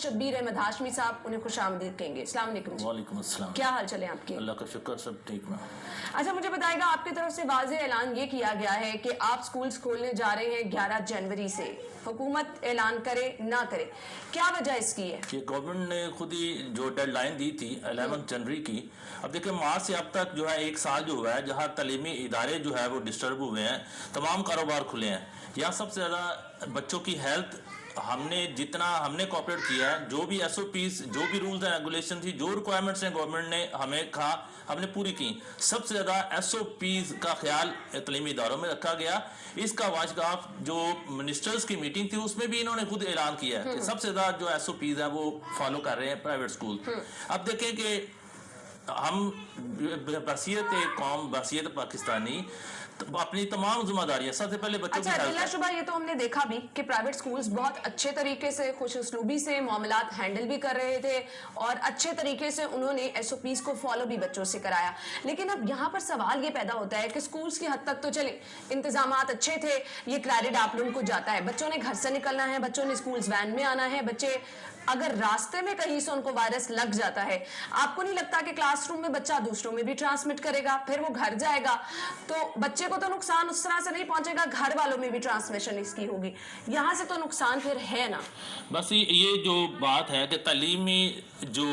शब्बीर अहमद हाशमी साहब, उन्हें खुशामदीद कहेंगे। अस्सलाम वालेकुम जी। वालेकुम अस्सलाम। क्या हाल चले आपके? अल्लाह का शुक्र, सब ठीक ना। अच्छा, मुझे बताइएगा, आपकी तरफ से वाज़ेह ऐलान ये किया गया है कि आप स्कूल्स खोलने जा रहे हैं 11 जनवरी से, हुकूमत ऐलान करे ना करे, क्या वजह इसकी है? ये गवर्नमेंट ने खुद ही जो डेडलाइन दी थी 11 जनवरी की, अब देखिए मार्च से अब तक जो है 1 साल जो हुआ है, जहाँ तालीमी इदारे जो है वो डिस्टर्ब हुए हैं, तमाम कारोबार खुले हैं। यहाँ सबसे ज़्यादा बच्चों की हेल्थ जितना हमने कॉपरेट किया है, जो भी SOPs, जो भी रूल्स एंड रेगुलेशन थी, जो रिक्वायरमेंट्स हैं गवर्नमेंट ने हमें कहा, हमने पूरी की। सबसे ज़्यादा SOPs का ख्याल तालीमी इदारों में रखा गया। इसका वाजगाफ जो मिनिस्टर्स की मीटिंग थी उसमें भी इन्होंने खुद ऐलान किया है कि सबसे ज़्यादा जो SOPs है वो फॉलो कर रहे हैं प्राइवेट स्कूल। अब देखें कि हम बहसीयत कौम, बहसीयत पाकिस्तानी अपनी तमाम जिम्मेदारियां सबसे पहले बच्चों अच्छा, बिला शुबा ये तो हमने देखा भी कि प्राइवेट स्कूल्स बहुत अच्छे तरीके से, खुश उसलूबी से मामलात हैंडल भी कर रहे थे और अच्छे तरीके से उन्होंने SOPs को फॉलो भी बच्चों से कराया। लेकिन अब यहाँ पर सवाल ये पैदा होता है कि स्कूल्स की हद तक तो चले, इंतजामात अच्छे थे, ये क्रेडिट आप लोगों को जाता है, बच्चों ने घर से निकलना है, बच्चों ने स्कूल्स वैन में आना है, बच्चे अगर रास्ते में कहीं से उनको वायरस लग जाता है, आपको नहीं लगता कि क्लासरूम में बच्चा दूसरों में भी ट्रांसमिट करेगा, फिर वो घर जाएगा तो बच्चे को तो नुकसान उस तरह से नहीं पहुंचेगा, घर वालों में भी ट्रांसमिशन इसकी होगी, यहाँ से तो नुकसान फिर है ना। बस ये जो बात है कि तालीमी जो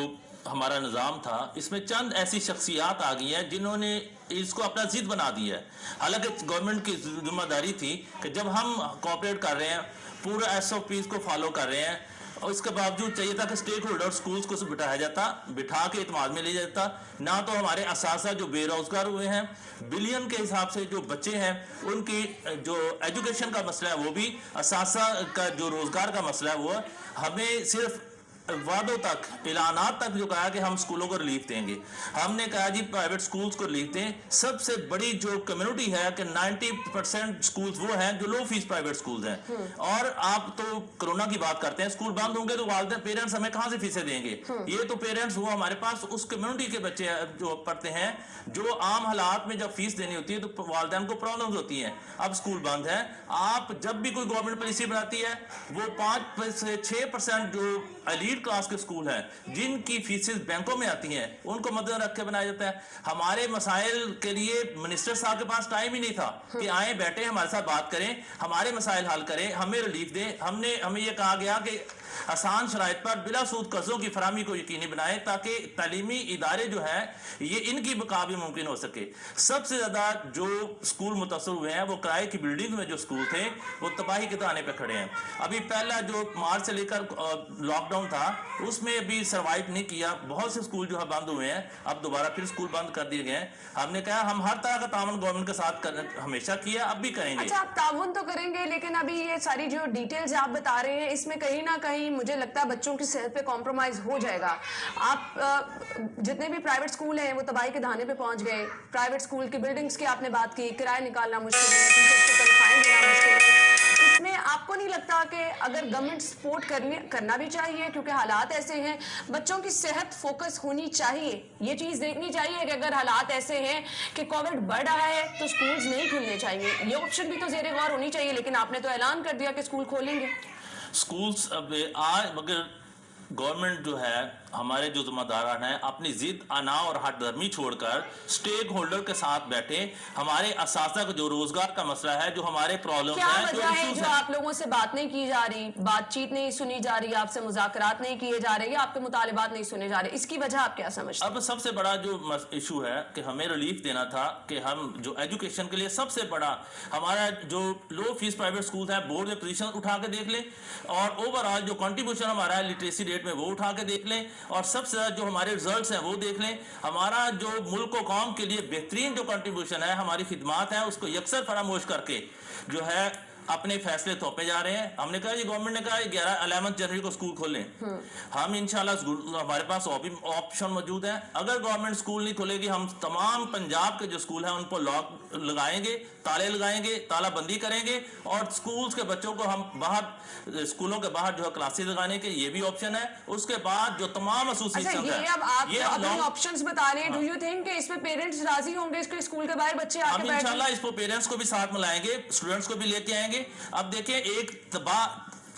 हमारा निज़ाम था, इसमें चंद ऐसी शख्सियात आ गई हैं जिन्होंने इसको अपना जिद बना दिया है। हालांकि गवर्नमेंट की जिम्मेदारी थी कि जब हम कोऑपरेट कर रहे हैं, पूरा SOPs को फॉलो कर रहे हैं, और इसके बावजूद चाहिए था कि स्टेक होल्डर स्कूल्स को बिठाया जाता, बिठा के इत्माद में ले जाता। ना तो हमारे असासा जो बेरोजगार हुए हैं, बिलियन के हिसाब से जो बच्चे हैं, उनकी जो एजुकेशन का मसला है वो भी, असासा का जो रोजगार का मसला है वो, हमें सिर्फ वादों तक, ऐलानात तक जो कहा कि हम स्कूलों को रिलीफ देंगे। हमने कहा जी प्राइवेट स्कूल्स को रिलीफ दें। सबसे बड़ी जो कम्युनिटी है कि 90% स्कूल्स वो हैं जो लो फीस प्राइवेट स्कूल्स हैं। और आप तो कोरोना की बात करते हैं, स्कूल बंद होंगे तो वालिदैन पेरेंट्स हमें कहाँ से फीसें देंगे? ये तो पेरेंट्स वो हमारे पास उस कम्युनिटी के बच्चे जो पढ़ते हैं, जो आम हालात में जब फीस देनी होती है तो वालिदैन को प्रॉब्लम होती है। अब स्कूल बंद है, आप जब भी कोई गवर्नमेंट पॉलिसी बनाती है, वो 5 से 6% जो एलीट क्लास के स्कूल हैं जिनकी फीसेस बैंकों में आती हैं, उनको मद्देनजर रख के बनाया जाता है। हमारे मसाइल के लिए मिनिस्टर साहब के पास टाइम ही नहीं था कि आए बैठे हमारे साथ बात करें, हमारे मसाइल हल करें, हमें रिलीफ दें। हमें यह कहा गया कि आसान शराइत पर बिला सूद कर्जों की फराहमी को यकीनी बनाए ताकि तालीमी इदारे जो है ये इनकी बका भी मुमकिन हो सके। सबसे ज्यादा जो स्कूल मुतासर हुए हैं वो किराए की बिल्डिंग में जो स्कूल थे वो तबाही के ताने पे खड़े हैं। अभी पहला जो मार्च से लेकर लॉकडाउन था उसमें अभी सर्वाइव नहीं किया, बहुत से स्कूल जो है बंद हुए हैं, अब दोबारा फिर स्कूल बंद कर दिए गए हैं। हमने कहा हम हर तरह का ताउन गवर्नमेंट के साथ हमेशा किया, अब भी करेंगे। अच्छा, आप ताउन तो करेंगे, लेकिन अभी ये सारी जो डिटेल्स आप बता रहे हैं इसमें कहीं ना कहीं मुझे लगता है बच्चों की सेहत पे कॉम्प्रोमाइज हो जाएगा। आप जितने भी प्राइवेट स्कूल हैं वो तबाही के धाने पे पहुंच गए। प्राइवेट स्कूल की बिल्डिंग्स की आपने बात की, किराया निकालना मुश्किल है, टीचर्स को तनख्वाहें देना मुश्किल है। इसमें आपको नहीं लगता कि अगर गवर्नमेंट सपोर्ट करना भी चाहिए, क्योंकि हालात ऐसे हैं, बच्चों की सेहत फोकस होनी चाहिए, ये चीज़ देखनी चाहिए कि अगर हालात ऐसे हैं कि कोविड बढ़ रहा है तो स्कूल्स नहीं खुलने चाहिए, ये ऑप्शन भी तो ज़ेरे गौर होनी चाहिए। लेकिन आपने तो ऐलान कर दिया कि स्कूल खोलेंगे। स्कूल्स अब आज मगर गवर्नमेंट जो है, हमारे जो जिम्मेदारान हैं, अपनी जिद अना और हटधर्मी छोड़कर स्टेक होल्डर के साथ बैठे, हमारे असासा का जो रोजगार का मसला है, जो हमारे प्रॉब्लम है, जो आप लोगों से बात नहीं की जा रही, बातचीत नहीं सुनी जा रही, आपसे मुज़ाकरात नहीं किए जा रहे, आपके मुतालिबात नहीं सुने जा रहे, इसकी वजह आप क्या समझते हैं? अब सबसे बड़ा जो इशू है कि हमें रिलीफ देना था कि हम जो एजुकेशन के लिए सबसे बड़ा हमारा जो लो फीस प्राइवेट स्कूल है, बोर्ड में पोजीशन उठा के देख लें, और ओवरऑल जो कंट्रीब्यूशन हमारा है लिटरेसी रेट में वो उठा के देख लें, और सबसे ज्यादा जो हमारे रिजल्ट्स हैं वो देख लें। हमारा जो मुल्क और कौम के लिए बेहतरीन जो कंट्रीब्यूशन है, हमारी खिदमात है, उसको यकसर फरामोश करके जो है अपने फैसले थोपे जा रहे हैं। हमने कहा, गवर्नमेंट ने कहा 11 जनवरी को स्कूल खोलें, हम इंशाल्लाह हमारे पास ऑप्शन मौजूद है। अगर गवर्नमेंट स्कूल नहीं खोलेगी, हम तमाम पंजाब के जो स्कूल हैं उन पर लॉक लगाएंगे, ताले लगाएंगे, तालाबंदी करेंगे, और स्कूल्स के बच्चों को हम बाहर, स्कूलों के बाहर जो है क्लासेस लगाने के ये भी ऑप्शन है। उसके बाद जो तमाम एसोसिएशन है, अब आप ये अपने ऑप्शंस बता रहे हैं, डू यू थिंक कि इसमें पेरेंट्स राजी होंगे इसके स्कूल के बाहर बच्चे आके बैठे? हम इंशाल्लाह इस पर पेरेंट्स को भी साथ मिलाएंगे, स्टूडेंट्स को भी लेके आएंगे। अब देखिए, एक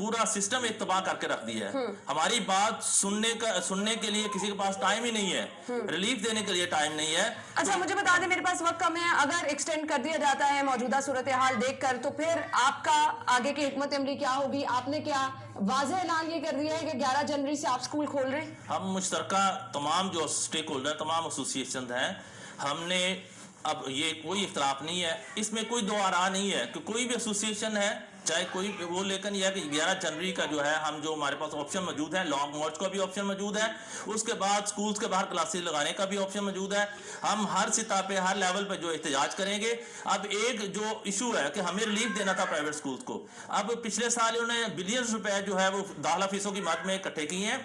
पूरा सिस्टम एक तबाह करके रख दिया है। हमारी बात सुनने के लिए किसी के पास टाइम ही नहीं है, रिलीफ देने के लिए टाइम नहीं है। अच्छा, मुझे बता दें, मेरे पास वक्त कम है, अगर एक्सटेंड कर दिया जाता है मौजूदा सूरत हाल देखकर, तो फिर आपका आगे की हिकमत अमली क्या होगी? आपने क्या वाज़ेह ऐलान ये कर दिया है कि 11 जनवरी से आप स्कूल खोल रहे हैं? हम मुश्तरका तमाम जो स्टेक होल्डर, तमाम एसोसिएशन हैं, हमने अब ये कोई इख्तलाफ नहीं है, इसमें कोई दो आरा नहीं है कि कोई भी एसोसिएशन है चाहे कोई वो, लेकिन यह है कि 11 जनवरी का जो है हम जो हमारे पास ऑप्शन मौजूद है, लॉन्ग मार्च का भी ऑप्शन मौजूद है, उसके बाद स्कूल्स के बाहर क्लासेस लगाने का भी ऑप्शन मौजूद है। हम हर सतह पे, हर लेवल पे जो एहतजाज करेंगे। अब एक जो इशू है कि हमें रिलीफ देना था प्राइवेट स्कूल्स को, अब पिछले साल उन्होंने बिलियंस रुपए जो है वो दाखिला फीसों की मद में इकट्ठे किए हैं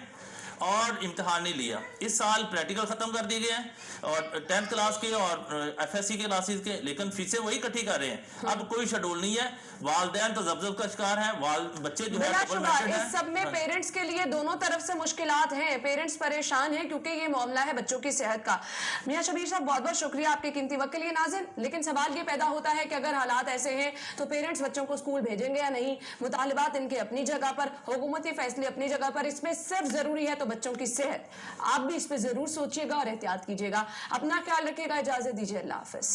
और इम्तिहान नहीं लिया। इस साल प्रैक्टिकल खत्म कर दिए गए हैं और 10th क्लास के और एफएससी के क्लासेस के, लेकिन फीसें वही इकट्ठी कर रहे हैं। अब कोई शेड्यूल नहीं है, वालदैन तो जबरदस्त का शिकार है, बच्चे जो है इस सब में पेरेंट्स के लिए दोनों तरफ से मुश्किलात हैं, पेरेंट्स परेशान हैं क्योंकि ये मामला है बच्चों की सेहत का। मियां शबीर साहब, बहुत बहुत शुक्रिया आपके कीमती वक्त के लिए। नाज़रीन, लेकिन सवाल ये पैदा होता है कि अगर हालात ऐसे हैं तो पेरेंट्स बच्चों को स्कूल भेजेंगे या नहीं? मुतालिबात इनके अपनी जगह पर, हुकूमती फैसले अपनी जगह पर, इसमें सिर्फ जरूरी है तो बच्चों की सेहत। आप भी इस पे जरूर सोचिएगा और एहतियात कीजिएगा। अपना ख्याल रखिएगा, इजाजत दीजिए, अल्लाह हाफिज।